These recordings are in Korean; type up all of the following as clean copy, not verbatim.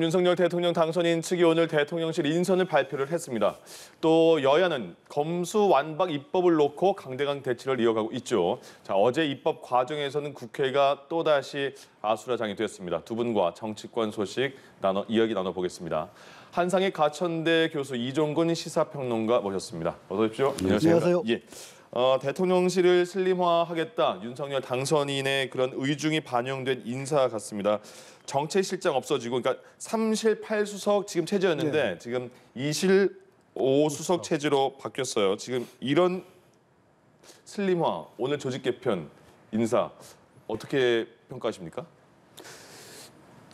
윤석열 대통령 당선인 측이 오늘 대통령실 인선을 발표를 했습니다. 또 여야는 검수완박 입법을 놓고 강대강 대치를 이어가고 있죠. 자, 어제 입법 과정에서는 국회가 또다시 아수라장이 됐습니다. 두 분과 정치권 소식 이야기 나눠보겠습니다. 한상희 가천대 교수 이종근 시사평론가 모셨습니다. 어서 오십시오. 안녕하세요. 예. 대통령실을 슬림화하겠다. 윤석열 당선인의 그런 의중이 반영된 인사 같습니다. 정책실장 없어지고, 그러니까 3실 8수석 지금 체제였는데 지금 2실 5수석 체제로 바뀌었어요. 지금 이런 슬림화, 오늘 조직 개편 인사 어떻게 평가하십니까?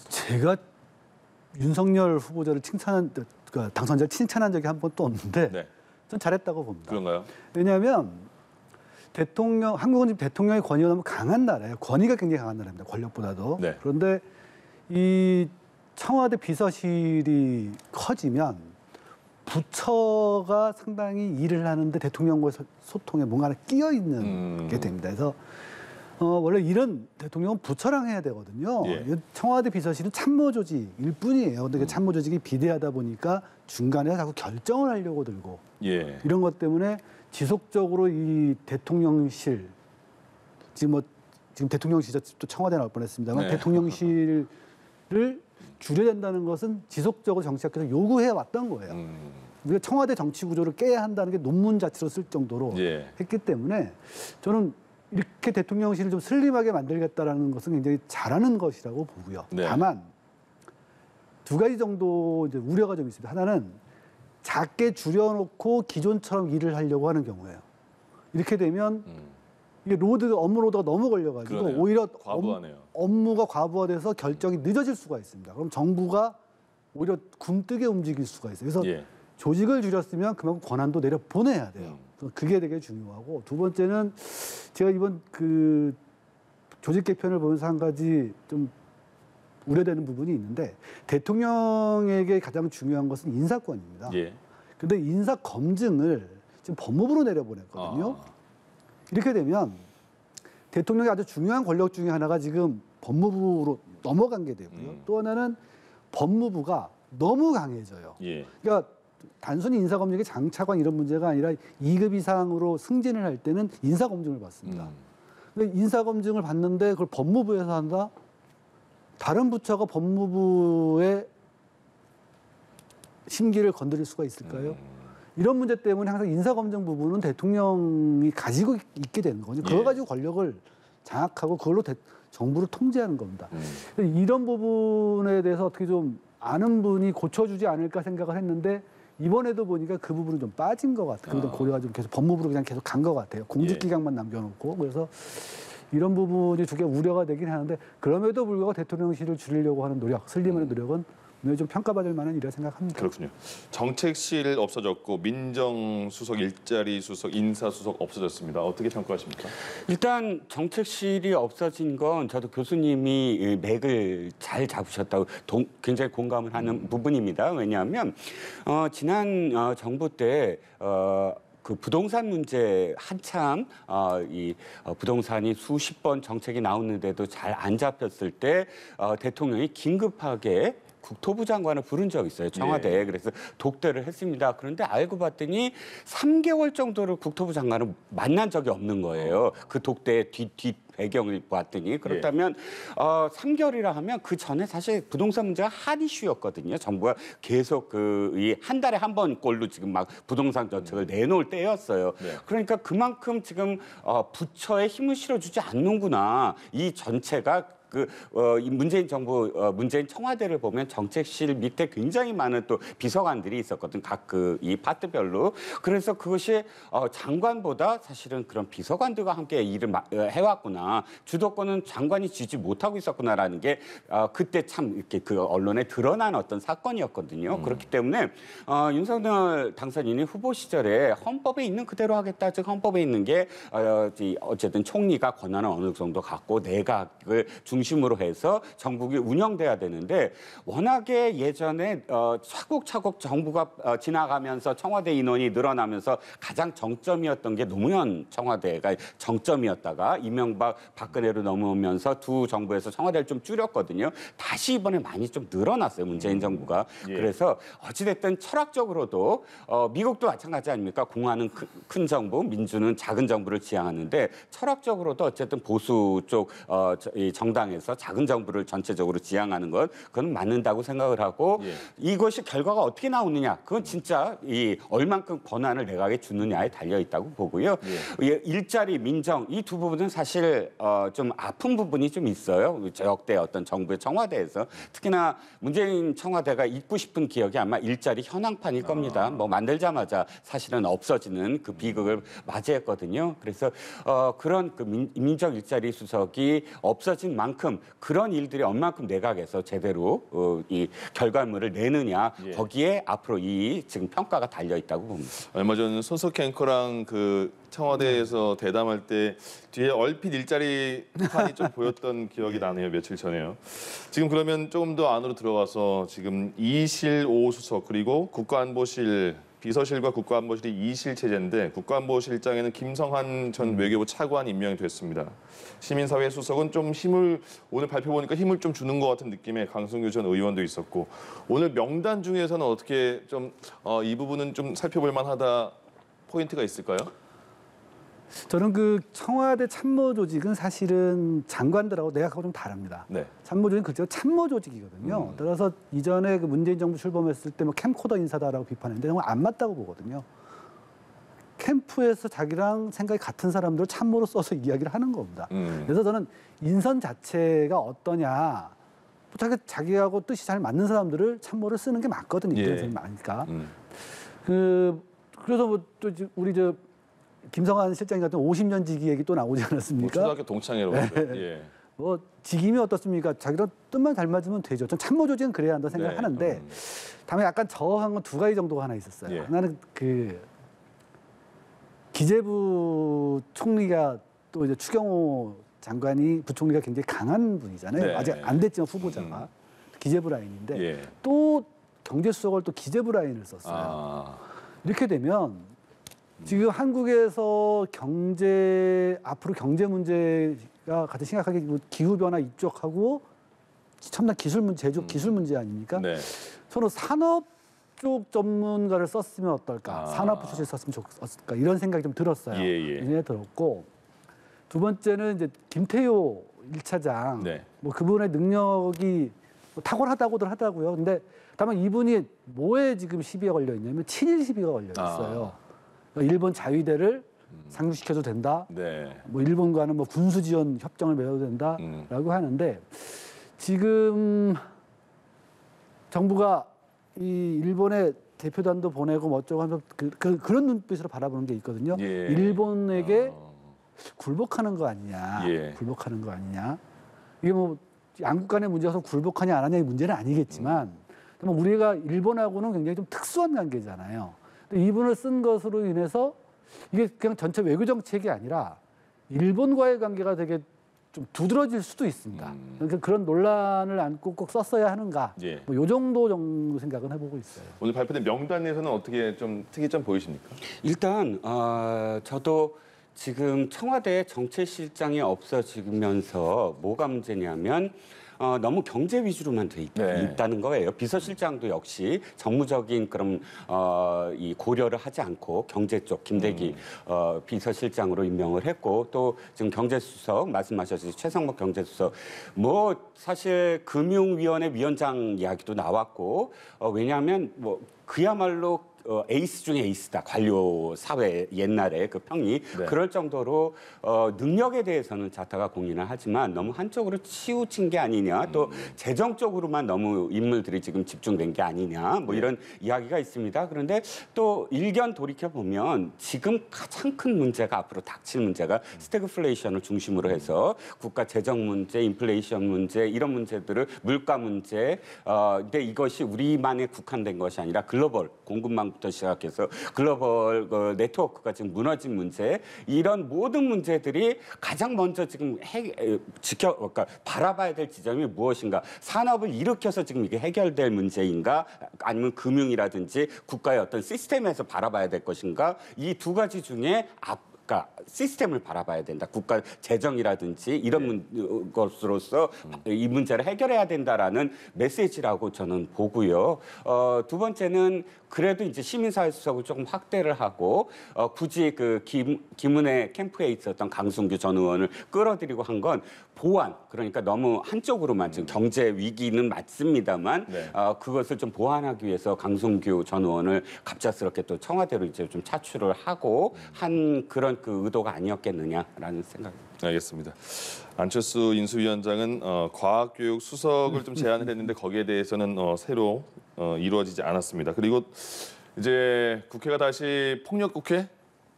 제가 윤석열 후보자를 그러니까 당선자를 칭찬한 적이 한 번도 없는데 네. 전 잘했다고 봅니다. 그런가요? 왜냐하면 한국은 지금 대통령의 권위가 너무 강한 나라예요. 권위가 굉장히 강한 나라입니다. 권력보다도. 네. 그런데 이 청와대 비서실이 커지면 부처가 상당히 일을 하는데 대통령과의 소통에 뭔가 끼어 있는 게 됩니다. 그래서 원래 이런 대통령은 부처랑 해야 되거든요. 예. 청와대 비서실은 참모 조직일 뿐이에요. 근데 그 참모 조직이 비대하다 보니까 중간에 자꾸 결정을 하려고 들고 예. 이런 것 때문에 지속적으로 이 대통령실 지금 대통령실 또 청와대 나올 뻔했습니다만 네. 대통령실을 줄여야 된다는 것은 지속적으로 정치학에서 요구해 왔던 거예요. 우리가 청와대 정치 구조를 깨야 한다는 게 논문 자체로 쓸 정도로 예. 했기 때문에 저는 이렇게 대통령실을 좀 슬림하게 만들겠다라는 것은 굉장히 잘하는 것이라고 보고요. 네. 다만 두 가지 정도 이제 우려가 좀 있습니다. 하나는 작게 줄여놓고 기존처럼 일을 하려고 하는 경우예요. 이렇게 되면 이게 업무 로드가 너무 걸려가지고 그러네요. 오히려 과부하네요. 업무가 과부하돼서 결정이 늦어질 수가 있습니다. 그럼 정부가 오히려 굼뜨게 움직일 수가 있어요. 그래서 예. 조직을 줄였으면 그만큼 권한도 내려 보내야 돼요. 그게 되게 중요하고 두 번째는 제가 이번 그 조직 개편을 보면서 한 가지 좀 우려되는 부분이 있는데 대통령에게 가장 중요한 것은 인사권입니다. 예. 그런데 인사 검증을 지금 법무부로 내려보냈거든요. 이렇게 되면 대통령의 아주 중요한 권력 중에 하나가 지금 법무부로 넘어간 게 되고요. 또 하나는 법무부가 너무 강해져요. 예. 그러니까 단순히 인사검증이 장차관 이런 문제가 아니라 2급 이상으로 승진을 할 때는 인사검증을 받습니다. 근데 인사검증을 받는데 그걸 법무부에서 한다? 다른 부처가 법무부의 심기를 건드릴 수가 있을까요? 이런 문제 때문에 항상 인사검증 부분은 대통령이 가지고 있게 되는 거죠. 그걸 가지고 권력을 장악하고 그걸로 정부를 통제하는 겁니다. 이런 부분에 대해서 어떻게 좀 아는 분이 고쳐주지 않을까 생각을 했는데 이번에도 보니까 그 부분은 좀 빠진 것 같아요. 그런 고려가 좀 계속 법무부로 그냥 계속 간 것 같아요. 공직기강만 남겨놓고. 그래서 이런 부분이 두 개 우려가 되긴 하는데 그럼에도 불구하고 대통령실을 줄이려고 하는 노력, 슬림하는 노력은 좀 평가받을 만한 일이라 생각합니다. 그렇군요. 정책실 없어졌고 민정수석, 일자리 수석, 인사수석 없어졌습니다. 어떻게 평가하십니까? 일단 정책실이 없어진 건 저도 교수님이 맥을 잘 잡으셨다고 굉장히 공감을 하는 부분입니다. 왜냐하면 지난 정부 때 그 부동산 문제 한참 부동산이 수십 번 정책이 나오는데도 잘 안 잡혔을 때 대통령이 긴급하게 국토부 장관을 부른 적이 있어요. 청와대에. 그래서 독대를 했습니다. 그런데 알고 봤더니 3개월 정도를 국토부 장관을 만난 적이 없는 거예요. 그 독대의 뒷 배경을 봤더니. 그렇다면 3개월이라 하면 그 전에 사실 부동산 문제가 핫 이슈였거든요. 정부가 계속 한 달에 한 번 꼴로 지금 막 부동산 정책을 내놓을 때였어요. 네. 그러니까 그만큼 지금 부처에 힘을 실어주지 않는구나. 이 전체가 이 문재인 정부, 문재인 청와대를 보면 정책실 밑에 굉장히 많은 또 비서관들이 있었거든. 각 이 파트별로. 그래서 그것이 장관보다 사실은 그런 비서관들과 함께 일을 해왔구나. 주도권은 장관이 쥐지 못하고 있었구나라는 게 그때 참 이렇게 그 언론에 드러난 어떤 사건이었거든요. 그렇기 때문에 윤석열 당선인이 후보 시절에 헌법에 있는 그대로 하겠다. 즉 헌법에 있는 게 어쨌든 총리가 권한을 어느 정도 갖고 내각을 중심으로 중심으로 해서 전국이 운영돼야 되는데 워낙에 예전에 차곡차곡 정부가 지나가면서 청와대 인원이 늘어나면서 가장 정점이었던 게 노무현 청와대가 정점이었다가 이명박 박근혜로 넘어오면서 두 정부에서 청와대를 좀 줄였거든요. 다시 이번에 많이 좀 늘어났어요. 문재인 정부가. 예. 그래서 어찌됐든 철학적으로도 미국도 마찬가지 아닙니까? 공화는 큰 정부, 민주는 작은 정부를 지향하는데 철학적으로도 어쨌든 보수 쪽 이 정당에서 작은 정부를 전체적으로 지향하는 것 그건 맞는다고 생각을 하고 예. 이것이 결과가 어떻게 나오느냐 그건 진짜 이 얼만큼 권한을 내각에 주느냐에 달려 있다고 보고요. 예, 일자리, 민정 이 두 부분은 사실 좀 아픈 부분이 좀 있어요. 역대 어떤 정부의 청와대에서 특히나 문재인 청와대가 잊고 싶은 기억이 아마 일자리 현황판일 겁니다. 뭐 만들자마자 사실은 없어지는 그 비극을 맞이했거든요. 그래서 그런 그 민정 일자리 수석이 없어진 만큼 그런 일들이 얼만큼 내각에서 제대로 이 결과물을 내느냐 예. 거기에 앞으로 이 지금 평가가 달려 있다고 봅니다. 얼마 전 손석희 앵커랑 그 청와대에서 대담할 때 뒤에 얼핏 일자리 판이 좀 보였던 기억이 나네요. 며칠 전에요. 지금 그러면 조금 더 안으로 들어가서 지금 2실 5수석 그리고 국가안보실 비서실과 국가안보실이 2실 체제인데 국가안보실장에는 김성한 전 외교부 차관이 임명이 됐습니다. 시민사회 수석은 좀 힘을 오늘 발표 보니까 힘을 좀 주는 것 같은 느낌의 강승규 전 의원도 있었고 오늘 명단 중에서는 어떻게 좀 이 부분은 좀 살펴볼 만하다 포인트가 있을까요? 저는 그 청와대 참모 조직은 사실은 장관들하고 내각하고 좀 다릅니다. 네. 참모 조직은 그저 참모 조직이거든요. 따라서 이전에 그 문재인 정부 출범했을 때 뭐 캠코더 인사다라고 비판했는데 정말 안 맞다고 보거든요. 캠프에서 자기랑 생각이 같은 사람들을 참모로 써서 이야기를 하는 겁니다. 그래서 저는 인선 자체가 어떠냐, 자기하고 뜻이 잘 맞는 사람들을 참모를 쓰는 게 맞거든요. 예. 인선이 많으니까. 그래서 뭐 또 우리 김성한 실장님 같은 50년 지기 얘기 또 나오지 뭐 않았습니까? 초등학교 동창회로 봤어요. 예. 뭐 직임이 어떻습니까? 자기랑 뜻만 잘 맞으면 되죠. 전 참모 조직은 그래야 한다고 생각을 네. 하는데 다음에 약간 저한 건 두 가지 정도가 하나 있었어요. 예. 하나는 그 기재부 총리가 또 이제 추경호 장관이 부총리가 굉장히 강한 분이잖아요. 네. 아직 안 됐지만 후보자가 기재부 라인인데 예. 또 경제수석을 또 기재부 라인을 썼어요. 이렇게 되면 지금 한국에서 앞으로 경제 문제가 가장 심각하게 기후 변화 이쪽하고 첨단 기술 문제, 제조 기술 문제 아닙니까? 네. 저는 산업 쪽 전문가를 썼으면 어떨까? 산업 부서실 썼으면 좋을까? 이런 생각이 좀 들었어요. 예. 이제 들었고 두 번째는 이제 김태효 1차장 네. 뭐 그분의 능력이 뭐 탁월하다고들 하더라고요. 근데 다만 이분이 뭐에 지금 시비가 걸려 있냐면 친일 시비가 걸려 있어요. 그러니까 일본 자위대를 상륙시켜도 된다. 네. 뭐 일본과는 뭐 군수 지원 협정을 맺어도 된다라고 하는데 지금 정부가 이 일본의 대표단도 보내고 뭐 어쩌고 하면서 그런 눈빛으로 바라보는 게 있거든요. 예. 일본에게 굴복하는 거 아니냐. 예. 굴복하는 거 아니냐. 이게 뭐 양국 간의 문제여서 굴복하냐 안 하냐의 문제는 아니겠지만 우리가 일본하고는 굉장히 좀 특수한 관계잖아요. 근데 이분을 쓴 것으로 인해서 이게 그냥 전체 외교 정책이 아니라 일본과의 관계가 되게 좀 두드러질 수도 있습니다. 그러니까 그런 논란을 안고 꼭 썼어야 하는가. 예. 뭐 요 정도 생각은 해보고 있어요. 오늘 발표된 명단에서는 어떻게 좀 특이점 보이십니까? 일단 저도 지금 청와대 정책실장이 없어지면서 뭐가 문제냐면 너무 경제 위주로만 돼 네. 있다는 거예요. 비서실장도 역시 정무적인 그런 이 고려를 하지 않고 경제 쪽 김대기 비서실장으로 임명을 했고 또 지금 경제수석 말씀하셨듯이 최상목 경제수석 뭐 사실 금융위원회 위원장 이야기도 나왔고 왜냐하면 뭐 그야말로 에이스 중에 에이스다. 관료 사회 옛날에 그 평이 네. 그럴 정도로 능력에 대해서는 자타가 공인을 하지만 너무 한쪽으로 치우친 게 아니냐. 또 재정적으로만 너무 인물들이 지금 집중된 게 아니냐. 뭐 이런 이야기가 있습니다. 그런데 또 일견 돌이켜 보면 지금 가장 큰 문제가 앞으로 닥칠 문제가 스태그플레이션을 중심으로 해서 국가 재정 문제, 인플레이션 문제 이런 문제들을 물가 문제. 근데 이것이 우리만에 국한된 것이 아니라 글로벌 공급망 상황부터 시작해서 글로벌 네트워크가 지금 무너진 문제, 이런 모든 문제들이 가장 먼저 지금 그러니까 바라봐야 될 지점이 무엇인가? 산업을 일으켜서 지금 이게 해결될 문제인가? 아니면 금융이라든지 국가의 어떤 시스템에서 바라봐야 될 것인가? 이 두 가지 중에 그러니까 시스템을 바라봐야 된다. 국가 재정이라든지 이런 것으로서 이 문제를 해결해야 된다라는 메시지라고 저는 보고요. 두 번째는 그래도 이제 시민사회 수석을 조금 확대를 하고 굳이 그 김은혜 캠프에 있었던 강승규 전 의원을 끌어들이고 한 건 보완, 그러니까 너무 한쪽으로만 지금 경제 위기는 맞습니다만 네. 그것을 좀 보완하기 위해서 강승규 전 의원을 갑작스럽게 또 청와대로 이제 좀 차출을 하고 한 그런 그 의도가 아니었겠느냐라는 생각입니다. 알겠습니다. 안철수 인수위원장은 과학교육 수석을 좀 제안을 했는데 거기에 대해서는 새로 이루어지지 않았습니다. 그리고 이제 국회가 다시 폭력국회,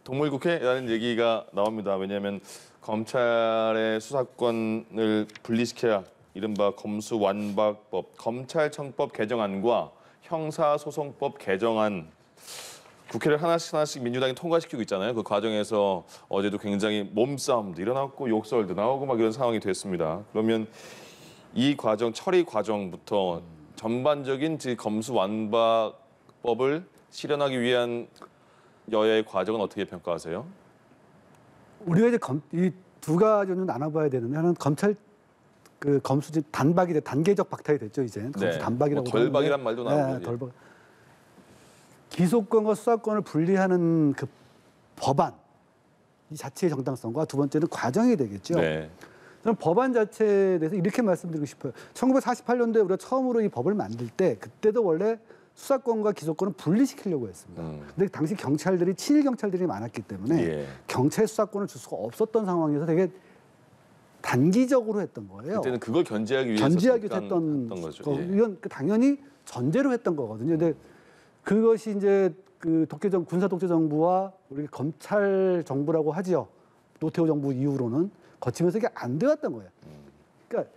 동물국회라는 얘기가 나옵니다. 왜냐하면 검찰의 수사권을 분리시켜야 이른바 검수완박법, 검찰청법 개정안과 형사소송법 개정안 국회를 하나씩 민주당이 통과시키고 있잖아요. 그 과정에서 어제도 굉장히 몸싸움도 일어났고 욕설도 나오고 막 이런 상황이 됐습니다. 그러면 이 과정, 처리 과정부터 전반적인 검수완박법을 실현하기 위한 여야의 과정은 어떻게 평가하세요? 우리가 이제 이 두 가지는 나눠봐야 되는데 하나는 검찰 그 검수지 단박이 단계적 박탈이 됐죠 이제 검수 단박이라고 뭐 덜박이란 말도 나오고. 네, 덜박. 기소권과 수사권을 분리하는 그 법안 이 자체의 정당성과 두 번째는 과정이 되겠죠. 네. 저는 법안 자체에 대해서 이렇게 말씀드리고 싶어요. 1948년도에 우리가 처음으로 이 법을 만들 때 그때도 원래 수사권과 기소권을 분리시키려고 했습니다. 근데 당시 경찰들이 친일 경찰들이 많았기 때문에 예. 경찰 수사권을 줄 수가 없었던 상황에서 되게 단기적으로 했던 거예요. 그때는 그걸 견제하기 위해서 했던 거죠. 예. 이건 당연히 전제로 했던 거거든요. 근데 그것이 이제 그 군사 독재 정부와 우리 검찰 정부라고 하지요. 노태우 정부 이후로는 거치면서 이게 안 되었던 거예요. 그러니까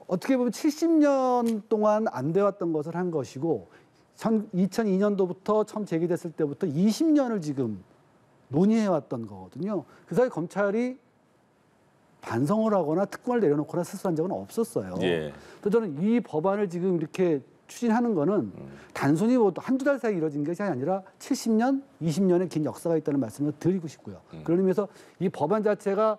어떻게 보면 70년 동안 안 되었던 것을 한 것이고 2002년도부터 처음 제기됐을 때부터 20년을 지금 논의해왔던 거거든요. 그 사이 검찰이 반성을 하거나 특권을 내려놓거나 스스로 한 적은 없었어요. 예. 그래서 저는 이 법안을 지금 이렇게 추진하는 거는 단순히 뭐 한두 달 사이 이루어진 것이 아니라 70년, 20년의 긴 역사가 있다는 말씀을 드리고 싶고요. 그런 의미에서 이 법안 자체가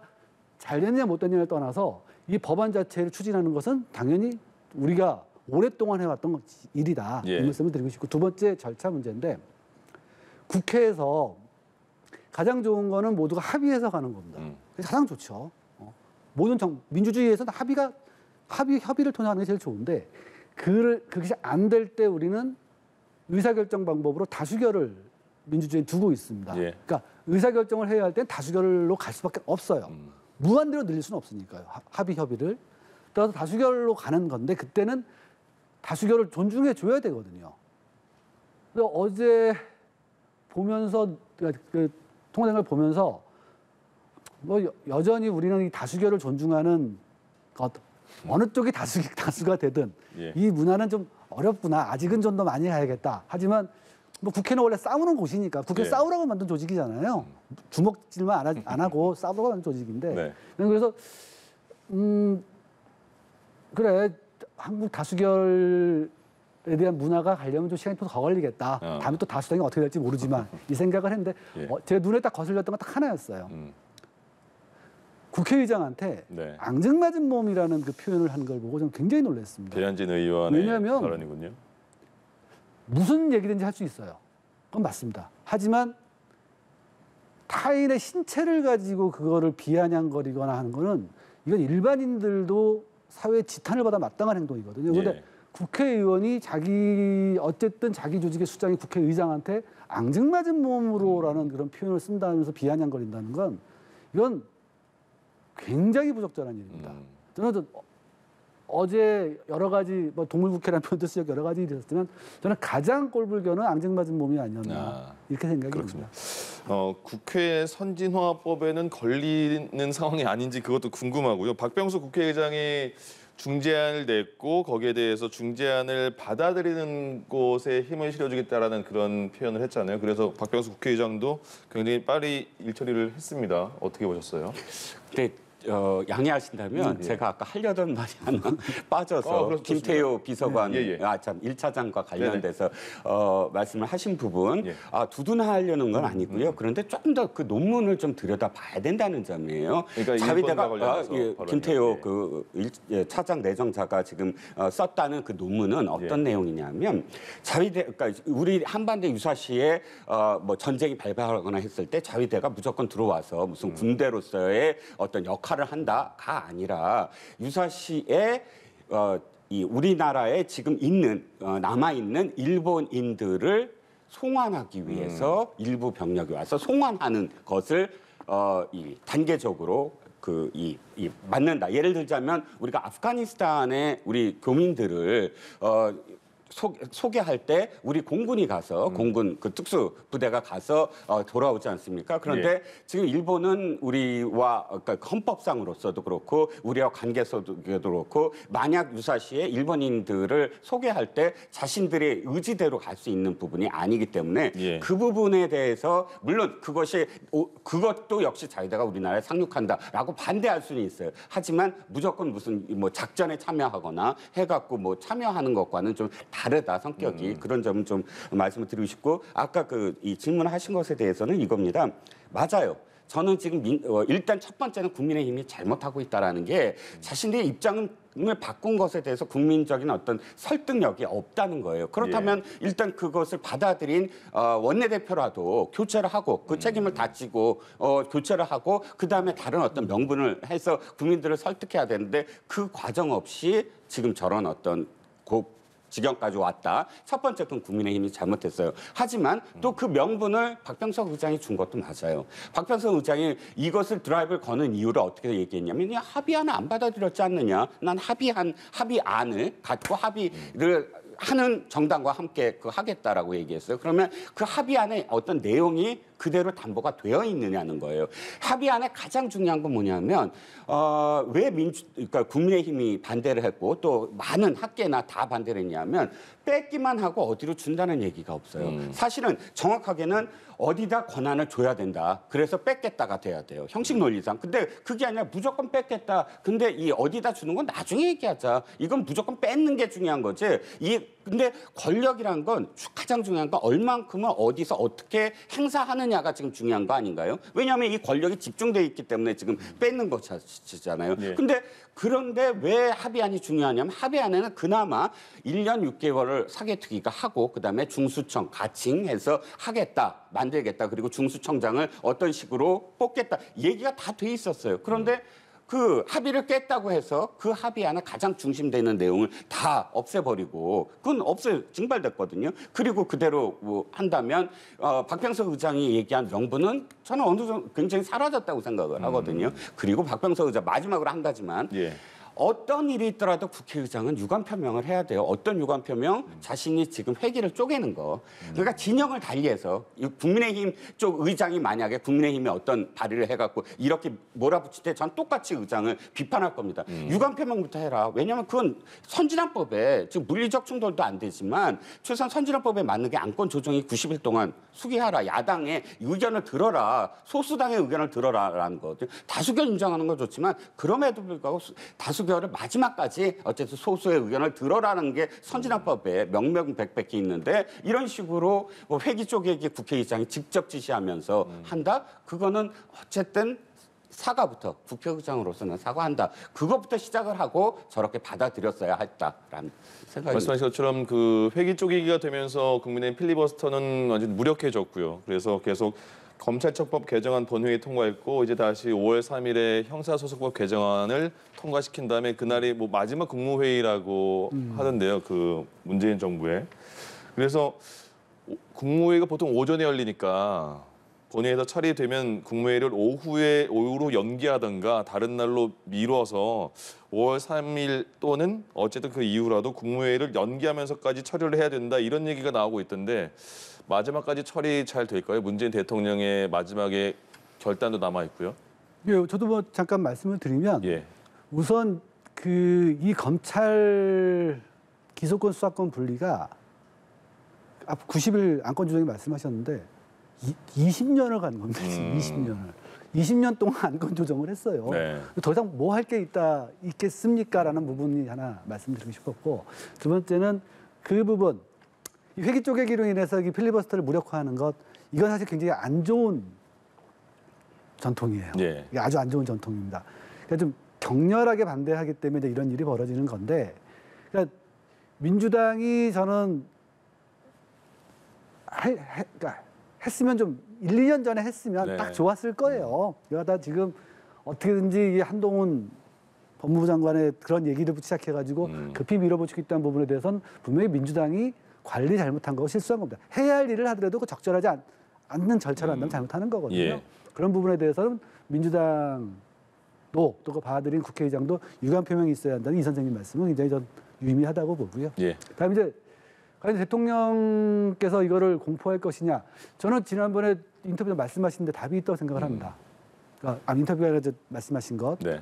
잘 됐냐 못 됐냐를 떠나서 이 법안 자체를 추진하는 것은 당연히 우리가 오랫동안 해왔던 일이다. 예. 이 말씀을 드리고 싶고 두 번째 절차 문제인데 국회에서 가장 좋은 거는 모두가 합의해서 가는 겁니다. 가장 좋죠. 모든 민주주의에서는 협의를 통해 하는 게 제일 좋은데 그것이 안 될 때 우리는 의사결정 방법으로 다수결을 민주주의에 두고 있습니다. 예. 그러니까 의사결정을 해야 할 땐 다수결로 갈 수밖에 없어요. 무한대로 늘릴 수는 없으니까요. 협의를. 따라서 다수결로 가는 건데 그때는 다수결을 존중해 줘야 되거든요. 그래서 어제 보면서 그 통화된 걸 보면서 뭐 여전히 우리는 이 다수결을 존중하는 어느 쪽이 다수가 되든 예. 이 문화는 좀 어렵구나. 아직은 좀 더 많이 가야겠다. 하지만 뭐 국회는 원래 싸우는 곳이니까 국회 예. 싸우라고 만든 조직이잖아요. 주먹질만 안 하고 싸우라고 만든 조직인데 네. 그래서 그래 한국 다수결에 대한 문화가 가려면 좀 시간이 더 걸리겠다. 다음에 또 다수당이 어떻게 될지 모르지만 이 생각을 했는데 예. 제 눈에 딱 거슬렸던 건 딱 하나였어요. 국회의장한테 네. 앙증맞은 몸이라는 그 표현을 한 걸 보고 좀 굉장히 놀랐습니다. 배현진 의원의 왜냐하면 발언이군요. 무슨 얘기든지 할 수 있어요. 그건 맞습니다. 하지만 타인의 신체를 가지고 그거를 비아냥거리거나 하는 거는 이건 일반인들도 사회의 지탄을 받아 마땅한 행동이거든요. 그런데 예. 국회의원이 어쨌든 자기 조직의 수장이 국회의장한테 앙증맞은 몸으로라는 그런 표현을 쓴다면서 비아냥거린다는 건 이건 굉장히 부적절한 일입니다. 저는 어제 여러 가지 뭐 동물국회라는 표현도 쓰였고 여러 가지 일이 있었지만 저는 가장 꼴불견은 앙증맞은 몸이 아니었나 이렇게 생각이 그렇군요. 듭니다. 국회 선진화법에는 걸리는 상황이 아닌지 그것도 궁금하고요. 박병수 국회의장이 중재안을 냈고 거기에 대해서 중재안을 받아들이는 곳에 힘을 실어주겠다라는 그런 표현을 했잖아요. 그래서 박병수 국회의장도 굉장히 빨리 일처리를 했습니다. 어떻게 보셨어요? 근데 양해하신다면 제가 아까 하려던 말이 하나 빠져서 그래서 김태효 비서관 예, 예. 참 1차장과 관련돼서 말씀을 하신 부분 예. 두둔하려는 건 아니고요. 그런데 조금 더 그 논문을 좀 들여다봐야 된다는 점이에요. 그러니까 자위대가 일본과 관련해서 김태효 예. 차장 내정자가 지금 썼다는 그 논문은 어떤 내용이냐면 자위대 그러니까 우리 한반도 유사시에 뭐 전쟁이 발발하거나 했을 때 자위대가 무조건 들어와서 무슨 군대로서의 어떤 역할을 한다가 아니라 유사시에 이 우리나라에 지금 있는 남아 있는 일본인들을 송환하기 위해서 일부 병력이 와서 송환하는 것을 이 단계적으로 맞는다. 예를 들자면 우리가 아프가니스탄의 우리 교민들을 소개할 때 우리 공군이 가서 공군 그 특수 부대가 가서 돌아오지 않습니까? 그런데 지금 일본은 우리와 그러니까 헌법상으로서도 그렇고 우리와 관계서도 그렇고 만약 유사시에 일본인들을 소개할 때 자신들의 의지대로 갈 수 있는 부분이 아니기 때문에 그 부분에 대해서 물론 그것도 역시 자위대가 우리나라에 상륙한다라고 반대할 수는 있어요. 하지만 무조건 무슨 뭐 작전에 참여하거나 해갖고 뭐 참여하는 것과는 좀 다르다 성격이 그런 점은 좀 말씀을 드리고 싶고 아까 이 질문하신 것에 대해서는 이겁니다. 맞아요. 저는 지금 일단 첫 번째는 국민의힘이 잘못하고 있다라는 게 자신들의 입장을 바꾼 것에 대해서 국민적인 어떤 설득력이 없다는 거예요. 그렇다면 일단 그것을 받아들인 원내대표라도 교체를 하고 그 책임을 다 지고 교체를 하고 그다음에 다른 어떤 명분을 해서 국민들을 설득해야 되는데 그 과정 없이 지금 저런 어떤 지경까지 왔다. 첫 번째 건 국민의힘이 잘못했어요. 하지만 또 그 명분을 박병석 의장이 준 것도 맞아요. 박병석 의장이 이것을 드라이브를 거는 이유를 어떻게 얘기했냐면 합의안을 안 받아들였지 않느냐. 난 합의안을 갖고 합의를 하는 정당과 함께 하겠다라고 얘기했어요. 그러면 그 합의안에 어떤 내용이 그대로 담보가 되어 있느냐는 거예요. 합의안에 가장 중요한 건 뭐냐면 왜 그러니까 국민의힘이 반대를 했고 또 많은 학계나 다 반대를 했냐면 뺏기만 하고 어디로 준다는 얘기가 없어요. 사실은 정확하게는 어디다 권한을 줘야 된다. 그래서 뺏겠다가 돼야 돼요. 형식 논리상. 근데 그게 아니라 무조건 뺏겠다. 근데 이 어디다 주는 건 나중에 얘기하자. 이건 무조건 뺏는 게 중요한 거지. 근데 권력이란 건 가장 중요한 건 얼만큼을 어디서 어떻게 행사하느냐가 지금 중요한 거 아닌가요? 왜냐하면 이 권력이 집중돼 있기 때문에 지금 뺏는 것이잖아요. 그런데 왜 합의안이 중요하냐면 합의안에는 그나마 1년 6개월을 사개특위가 하고 그다음에 중수청 가칭해서 하겠다. 만들겠다. 그리고 중수청장을 어떤 식으로 뽑겠다. 얘기가 다 돼 있었어요. 그런데 그 합의를 깼다고 해서 그 합의안에 가장 중심되는 내용을 다 없애버리고 그건 징발됐거든요. 그리고 그대로 한다면 박병석 의장이 얘기한 명분은 저는 어느 정도 굉장히 사라졌다고 생각을 하거든요. 그리고 박병석 의장 마지막으로 한 가지만 어떤 일이 있더라도 국회의장은 유감 표명을 해야 돼요. 어떤 유감 표명? 자신이 지금 회기를 쪼개는 거. 그러니까 진영을 달리해서 국민의힘 쪽 의장이 만약에 국민의힘이 어떤 발의를 해갖고 이렇게 몰아붙일 때 전 똑같이 의장을 비판할 겁니다. 유감 표명부터 해라. 왜냐하면 그건 선진화법에 지금 물리적 충돌도 안 되지만 최소한 선진화법에 맞는 게 안건 조정이 90일 동안 수기하라. 야당의 의견을 들어라. 소수당의 의견을 들어라라는 거죠. 다수결 인정하는 건 좋지만 그럼에도 불구하고 다수결을 마지막까지 어쨌든 소수의 의견을 들어라는 게 선진화법에 명명백백히 있는데 이런 식으로 회기 쪼개기 국회의장이 직접 지시하면서 한다? 그거는 어쨌든 사과부터 국회의장으로서는 사과한다. 그것부터 시작을 하고 저렇게 받아들였어야 했다라는 생각이 말씀하신 것처럼 그 회기 쪼개기가 되면서 국민의힘 필리버스터는 완전 무력해졌고요. 그래서 계속 검찰청법 개정안 본회의 통과했고 이제 다시 5월 3일에 형사소송법 개정안을 통과시킨 다음에 그날이 뭐 마지막 국무회의라고 하던데요. 그 문재인 정부에. 그래서 국무회의가 보통 오전에 열리니까 본회의에서 처리되면 국무회의를 오후로 연기하던가 다른 날로 미뤄서 5월 3일 또는 어쨌든 그 이후라도 국무회의를 연기하면서까지 처리를 해야 된다 이런 얘기가 나오고 있던데 마지막까지 처리 잘 될까요? 문재인 대통령의 마지막에 결단도 남아 있고요. 예, 저도 뭐 잠깐 말씀을 드리면 우선 이 검찰 기소권 수사권 분리가 90일 안건 조정이 말씀하셨는데 20년을 간 겁니다. 20년을. 20년 동안 안건 조정을 했어요. 네. 더 이상 뭐 할 게 있겠습니까라는 부분이 하나 말씀드리고 싶었고, 두 번째는 그 부분, 이 회기 쪼개기로 인해서 이 필리버스터를 무력화하는 것, 이건 사실 굉장히 안 좋은 전통이에요. 예. 이게 아주 안 좋은 전통입니다. 그러니까 좀 격렬하게 반대하기 때문에 이제 이런 일이 벌어지는 건데, 그러니까 민주당이 저는 그러니까 했으면 좀 1, 2년 전에 했으면 네. 딱 좋았을 거예요. 그러다 지금 어떻게든지 이 한동훈 법무부 장관의 그런 얘기를 시작해가지고 급히 밀어붙이고 있다는 부분에 대해서는 분명히 민주당이 관리 잘못한 거고 실수한 겁니다. 해야 할 일을 하더라도 그 적절하지 않는 절차를 한다면 잘못하는 거거든요. 예. 그런 부분에 대해서는 민주당도 또 그 받아들인 국회의장도 유감 표명이 있어야 한다는 이 선생님 말씀은 굉장히 전 유의미하다고 보고요. 예. 다음 이제 과연 대통령께서 이거를 공포할 것이냐? 저는 지난번에 인터뷰에서 말씀하신 데 답이 있다고 생각을 합니다. 그러니까 인터뷰에 말씀하신 것, 네.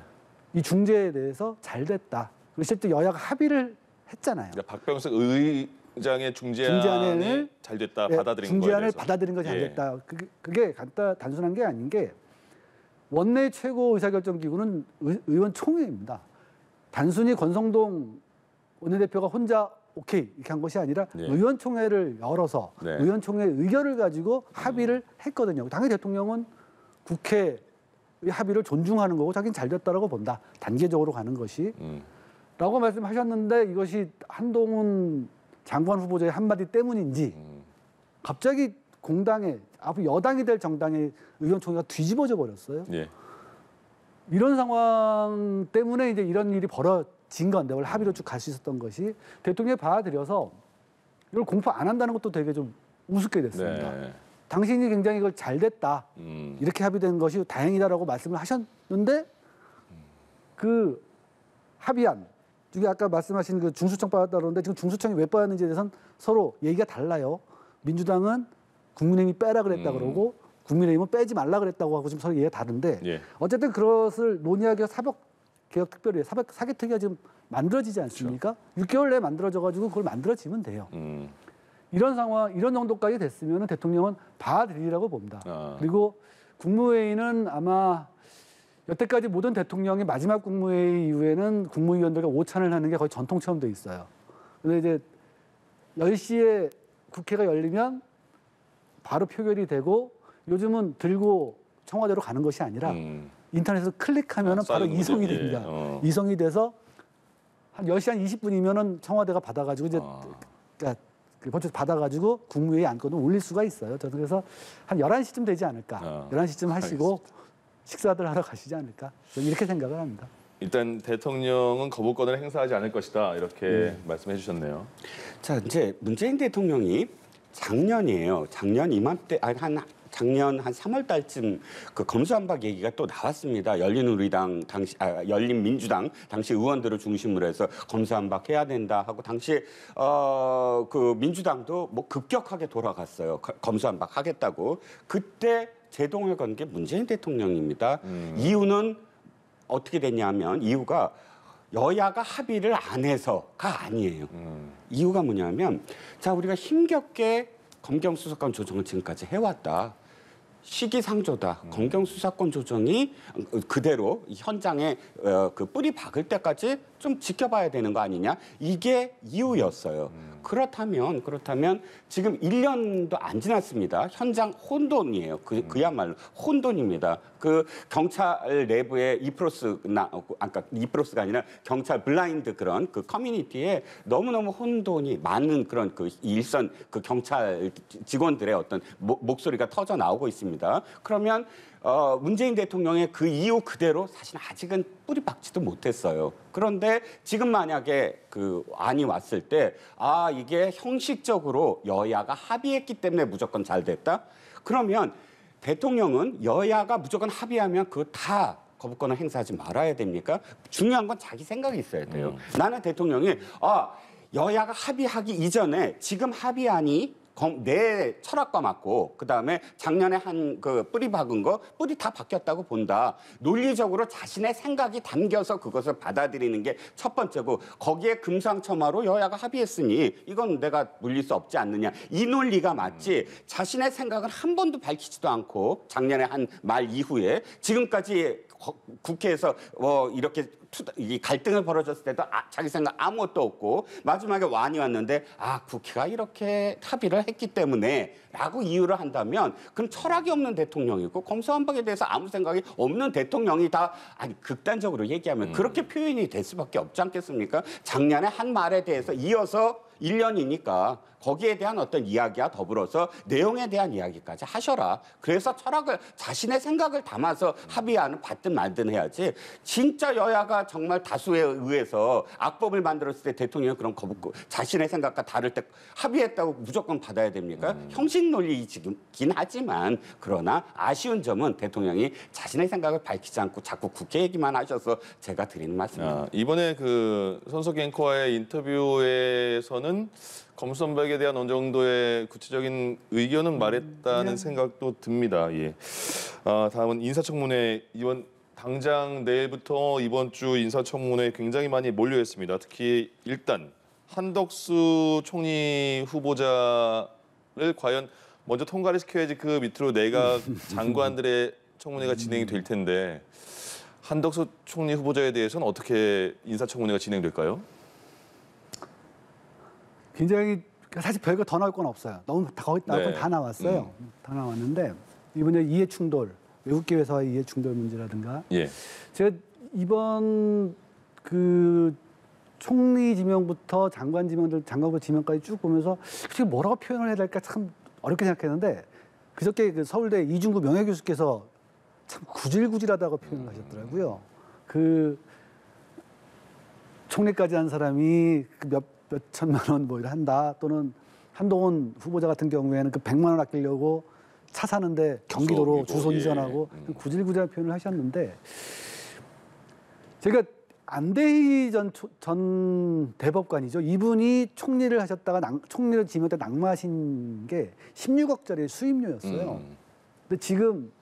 이 중재에 대해서 잘 됐다. 그리고 실제 여야가 합의를 했잖아요. 그러니까 박병석 의장의 중재안이 중재안을 잘 됐다 네, 받아들인 거에 중재안을 대해서. 받아들인 것이 잘 예. 됐다. 그게 단순한 게 아닌 게 원내 최고 의사결정 기구는 의원총회입니다. 단순히 권성동 원내대표가 혼자 오케이 이렇게 한 것이 아니라 네. 의원총회를 열어서 네. 의원총회 의결을 가지고 합의를 했거든요. 당연히 대통령은 국회의 합의를 존중하는 거고 자기는 잘 됐다라고 본다. 단계적으로 가는 것이. 라고 말씀하셨는데 이것이 한동훈 장관 후보자의 한마디 때문인지 갑자기 공당의 앞으로 여당이 될 정당의 의원총회가 뒤집어져 버렸어요. 예. 이런 상황 때문에 이제 이런 일이 벌어진 건데 원래 합의로 쭉 갈 수 있었던 것이 대통령이 받아들여서 이걸 공포 안 한다는 것도 되게 좀 우습게 됐습니다. 네. 당신이 굉장히 이걸 잘 됐다. 이렇게 합의된 것이 다행이다라고 말씀을 하셨는데 그 합의안 중에 아까 말씀하신 그 중수청 받았다 그러는데 지금 중수청이 왜 받았는지에 대해서는 서로 얘기가 달라요. 민주당은 국민의힘이 빼라 그랬다 그러고 국민의힘은 빼지 말라 그랬다고 하고 지금 서로 얘기가 다른데 예. 어쨌든 그것을 논의하기 위해서 사법개혁특별위에 사개특위가 지금 만들어지지 않습니까? 6개월 내에 만들어져가지고 그걸 만들어지면 돼요. 이런 상황, 이런 정도까지 됐으면 대통령은 받아들이라고 봅니다. 그리고 국무회의는 아마 여태까지 모든 대통령이 마지막 국무회의 이후에는 국무위원들과 오찬을 하는 게 거의 전통처럼 돼 있어요. 근데 이제 10시에 국회가 열리면 바로 표결이 되고 요즘은 들고 청와대로 가는 것이 아니라 인터넷에서 클릭하면 바로 이송이 됩니다. 이송이 돼서 한 10시 한 20분이면은 청와대가 받아가지고 이제 그러니까 벌써 받아가지고 국무회의 안건을 올릴 수가 있어요. 저는 그래서 한 11시쯤 되지 않을까. 11시쯤 하시고 알겠습니다. 식사들 하러 가시지 않을까. 저는 이렇게 생각을 합니다. 일단 대통령은 거부권을 행사하지 않을 것이다 이렇게 말씀해 주셨네요. 자, 이제 문재인 대통령이 작년이에요. 작년 이맘때 작년 한 3월 달쯤 그 검수완박 얘기가 또 나왔습니다. 열린우리당 당시 열린민주당 당시 의원들을 중심으로 해서 검수완박 해야 된다 하고 당시 그 민주당도 뭐 급격하게 돌아갔어요. 검수완박 하겠다고. 그때 제동을 건 게 문재인 대통령입니다. 이유는 어떻게 됐냐면 이유가 여야가 합의를 안 해서가 아니에요. 이유가 뭐냐면 자 우리가 힘겹게 검경수사권 조정을 지금까지 해왔다. 시기상조다. 검경수사권 조정이 그대로 현장에 그 뿌리 박을 때까지 좀 지켜봐야 되는 거 아니냐. 이게 이유였어요. 그렇다면 지금 1년도 안 지났습니다. 현장 혼돈이에요. 그야말로 혼돈입니다. 그 경찰 내부의 아까 이프로스가 아니라 경찰 블라인드 그런 그 커뮤니티에 너무너무 혼돈이 많은 그런 그 일선 그 경찰 직원들의 어떤 목소리가 터져 나오고 있습니다. 그러면 문재인 대통령의 그 이유 그대로 사실 아직은 뿌리 박지도 못했어요. 그런데 지금 만약에 그 안이 왔을 때 이게 형식적으로 여야가 합의했기 때문에 무조건 잘 됐다? 그러면 대통령은 여야가 무조건 합의하면 그거 다 거부권을 행사하지 말아야 됩니까? 중요한 건 자기 생각이 있어야 돼요. 나는 대통령이 여야가 합의하기 이전에 지금 합의안이 내 철학과 맞고 그다음에 작년에 한 그 뿌리 박은 거 뿌리 다 바뀌었다고 본다. 논리적으로 자신의 생각이 담겨서 그것을 받아들이는 게 첫 번째고 거기에 금상첨화로 여야가 합의했으니 이건 내가 물릴 수 없지 않느냐. 이 논리가 맞지. 자신의 생각을 한 번도 밝히지도 않고 작년에 한 말 이후에 지금까지 국회에서 이렇게 이 갈등을 벌어졌을 때도 자기 생각 아무것도 없고 마지막에 완이 왔는데 국회가 이렇게 합의를 했기 때문에 라고 이유를 한다면 그럼 철학이 없는 대통령이고 검수완박에 대해서 아무 생각이 없는 대통령이 다 극단적으로 얘기하면 그렇게 표현이 될 수밖에 없지 않겠습니까? 작년에 한 말에 대해서 이어서 1년이니까 거기에 대한 어떤 이야기와 더불어서 내용에 대한 이야기까지 하셔라. 그래서 철학을 자신의 생각을 담아서 합의하는 받든 말든 해야지. 진짜 여야가 정말 다수에 의해서 악법을 만들었을 때 대통령이 그런 거북고 자신의 생각과 다를 때 합의했다고 무조건 받아야 됩니까? 형식 논리이긴 하지만 그러나 아쉬운 점은 대통령이 자신의 생각을 밝히지 않고 자꾸 국회 얘기만 하셔서 제가 드리는 말씀입니다. 이번에 그 손석 앵커와의 인터뷰에서는 검수완박에 대한 어느 정도의 구체적인 의견은 말했다는 생각도 듭니다. 예. 다음은 인사청문회 당장 내일부터 이번 주 인사청문회 굉장히 많이 몰려 있습니다. 특히 일단 한덕수 총리 후보자를 과연 먼저 통과를 시켜야지 그 밑으로 내각 장관들의 청문회가 진행이 될 텐데 한덕수 총리 후보자에 대해서는 어떻게 인사청문회가 진행될까요? 굉장히 사실 별거 더 나올 건 없어요. 너무 거의 나올 건 다 나왔어요. 다 나왔는데 이번에 이해 충돌, 외국계 회사와의 이해 충돌 문제라든가 제가 이번 그 총리 지명부터 장관부 지명까지 쭉 보면서 솔직히 뭐라고 표현을 해야 될까 참 어렵게 생각했는데 그저께 그 서울대 이중구 명예교수께서 참 구질구질하다고 표현을 하셨더라고요. 그 총리까지 한 사람이 몇 천만 원 뭐 이를 한다 또는 한동훈 후보자 같은 경우에는 그 100만 원 아끼려고 차 사는데 경기도로 주소 이전하고 구질구질한 표현을 하셨는데 제가 안대희 전 대법관이죠. 이분이 총리를 하셨다가 총리를 지명 때 낙마하신 게 16억짜리 수임료였어요. 근데 지금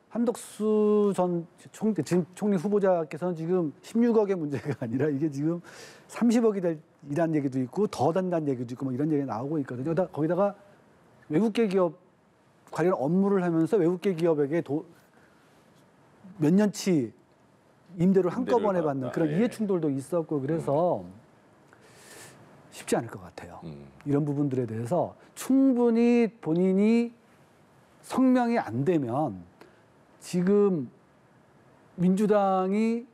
한덕수 전 총리 후보자께서는 지금 16억의 문제가 아니라 이게 지금 30억이 이란 얘기도 있고 더 단다는 얘기도 있고 뭐 이런 얘기가 나오고 있거든요. 거기다가 외국계 기업 관련 업무를 하면서 외국계 기업에게 몇 년치 임대료를 한꺼번에 받는 그런 이해 충돌도 있었고 그래서 쉽지 않을 것 같아요. 이런 부분들에 대해서 충분히 본인이 성명이 안 되면 지금 민주당이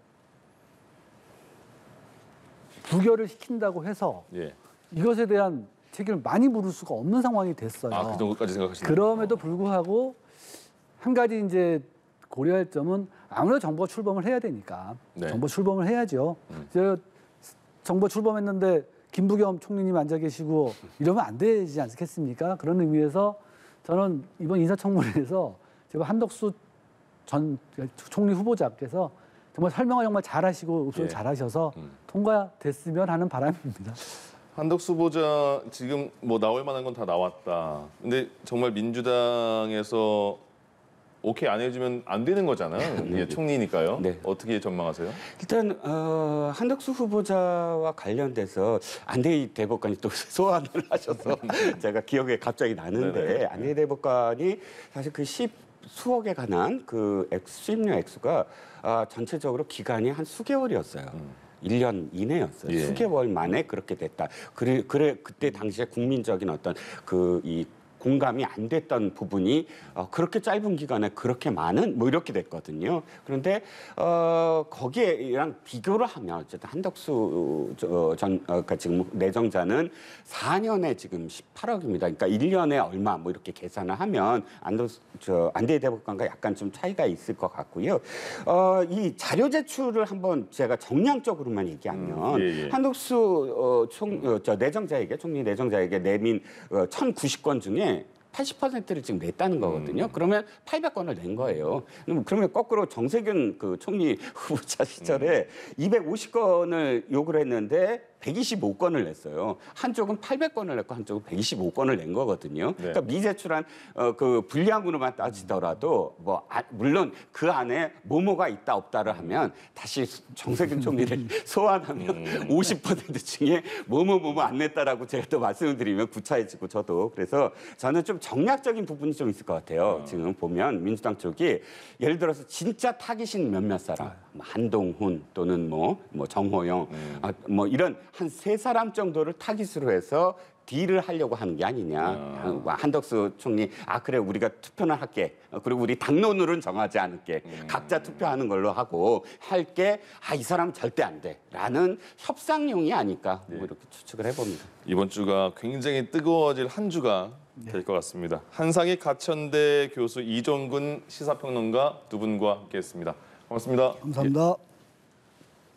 부결을 시킨다고 해서 이것에 대한 책임을 많이 물을 수가 없는 상황이 됐어요. 그 정도까지 생각하시나요? 그럼에도 불구하고 한 가지 이제 고려할 점은 아무래도 정부가 출범을 해야 되니까 정부 출범을 해야죠. 정부 출범했는데 김부겸 총리님 앉아 계시고 이러면 안 되지 않겠습니까? 그런 의미에서 저는 이번 인사청문회에서 제가 한덕수 전 총리 후보자께서 정말 설명을 정말 잘하시고 흡수를 잘하셔서 통과됐으면 하는 바람입니다. 한덕수 후보자 지금 뭐 나올 만한 건 다 나왔다. 근데 정말 민주당에서 오케이 안 해주면 안 되는 거잖아요. 총리니까요. 어떻게 전망하세요? 일단 한덕수 후보자와 관련돼서 안대희 대법관이 또 소환을 하셔서 제가 기억에 갑자기 나는데 안대희 대법관이 사실 그 수억에 관한 그 수임료 액수가 전체적으로 기간이 한 수개월이었어요. 1년 이내였어요. 수개월 만에 그렇게 됐다. 그때 당시에 국민적인 어떤 이 공감이 안 됐던 부분이 그렇게 짧은 기간에 그렇게 많은 뭐 이렇게 됐거든요. 그런데 거기에랑 비교를 하면 어쨌든 한덕수 그러니까 지금 내정자는 4년에 지금 18억입니다. 그러니까 1년에 얼마 뭐 이렇게 계산을 하면 안대희 대법관과 약간 좀 차이가 있을 것 같고요. 이 자료 제출을 한번 제가 정량적으로만 얘기하면 한덕수 총리 내정자에게 내민 1,090건 중에 80%를 지금 냈다는 거거든요. 그러면 800건을 낸 거예요. 그러면 거꾸로 정세균 그 총리 후보자 시절에 250건을 요구를 했는데 125건을 냈어요. 한쪽은 800건을 냈고 한쪽은 125건을 낸 거거든요. 네. 그러니까 미제출한 그 분량으로만 따지더라도 물론 그 안에 뭐뭐가 있다 없다를 하면 다시 정세균 총리를 소환하면 50% 중에 뭐뭐 안 냈다라고 제가 또 말씀을 드리면 구차해지고 저도 그래서 저는 좀 정략적인 부분이 좀 있을 것 같아요. 지금 보면 민주당 쪽이 예를 들어서 진짜 타깃인 몇몇 사람, 뭐 한동훈 또는 뭐 정호영, 뭐 이런 한 세 사람 정도를 타깃으로 해서 딜을 하려고 하는 게 아니냐. 한덕수 총리, 그래 우리가 투표는 할게. 그리고 우리 당론으로는 정하지 않을게. 각자 투표하는 걸로 하고 할게. 이 사람은 절대 안 돼. 라는 협상용이 아닐까. 뭐 이렇게 추측을 해봅니다. 이번 주가 굉장히 뜨거워질 한 주가 될 것 같습니다. 한상희 가천대 교수 이종근 시사평론가 두 분과 함께했습니다. 고맙습니다. 감사합니다.